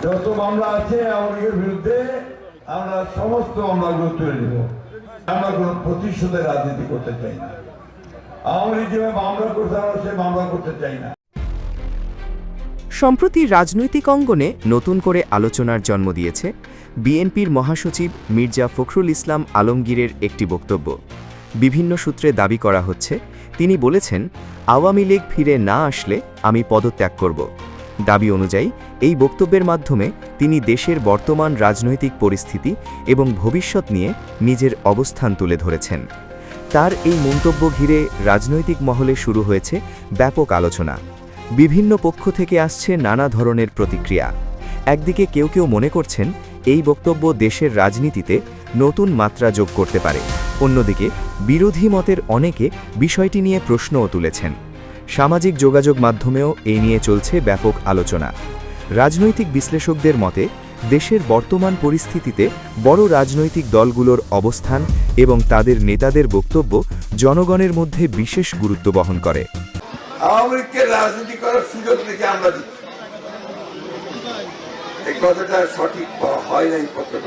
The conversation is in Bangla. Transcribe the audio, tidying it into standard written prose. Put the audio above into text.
যত মামলা আছে আওয়ামী লীগের বিরুদ্ধে আমরা সমস্ত মামলাগুলো তুলে নেব। আমরা কোনো প্রতিশোধের রাজনীতি করতে চাই না। আওয়ামী লীগ যেভাবে মামলা করতে আমরা সে মামলা করতে চাই না। সম্প্রতি রাজনৈতিক অঙ্গনে নতুন করে আলোচনার জন্ম দিয়েছে বিএনপির মহাসচিব মির্জা ফখরুল ইসলাম আলমগীরের একটি বক্তব্য। বিভিন্ন সূত্রে দাবি করা হচ্ছে, তিনি বলেছেন, আওয়ামী লীগ ফিরে না আসলে আমি পদত্যাগ করব। দাবি অনুযায়ী এই বক্তব্যের মাধ্যমে তিনি দেশের বর্তমান রাজনৈতিক পরিস্থিতি এবং ভবিষ্যৎ নিয়ে নিজের অবস্থান তুলে ধরেছেন। তার এই মন্তব্য ঘিরে রাজনৈতিক মহলে শুরু হয়েছে ব্যাপক আলোচনা। বিভিন্ন পক্ষ থেকে আসছে নানা ধরনের প্রতিক্রিয়া। একদিকে কেউ কেউ মনে করছেন এই বক্তব্য দেশের রাজনীতিতে নতুন মাত্রা যোগ করতে পারে, অন্যদিকে বিরোধী মতের অনেকে বিষয়টি নিয়ে প্রশ্নও তুলেছেন। সামাজিক যোগাযোগ মাধ্যমেও এই নিয়ে চলছে ব্যাপক আলোচনা। রাজনৈতিক বিশ্লেষকদের মতে দেশের বর্তমান পরিস্থিতিতে বড় রাজনৈতিক দলগুলোর অবস্থান এবং তাদের নেতাদের বক্তব্য জনগণের মধ্যে বিশেষ গুরুত্ব বহন করে। আওয়ামী লীগকে রাজনীতি করার সুযোগ থেকে আমরা দিচ্ছি, এই কথাটা সঠিক হয় নাই পক্ষে।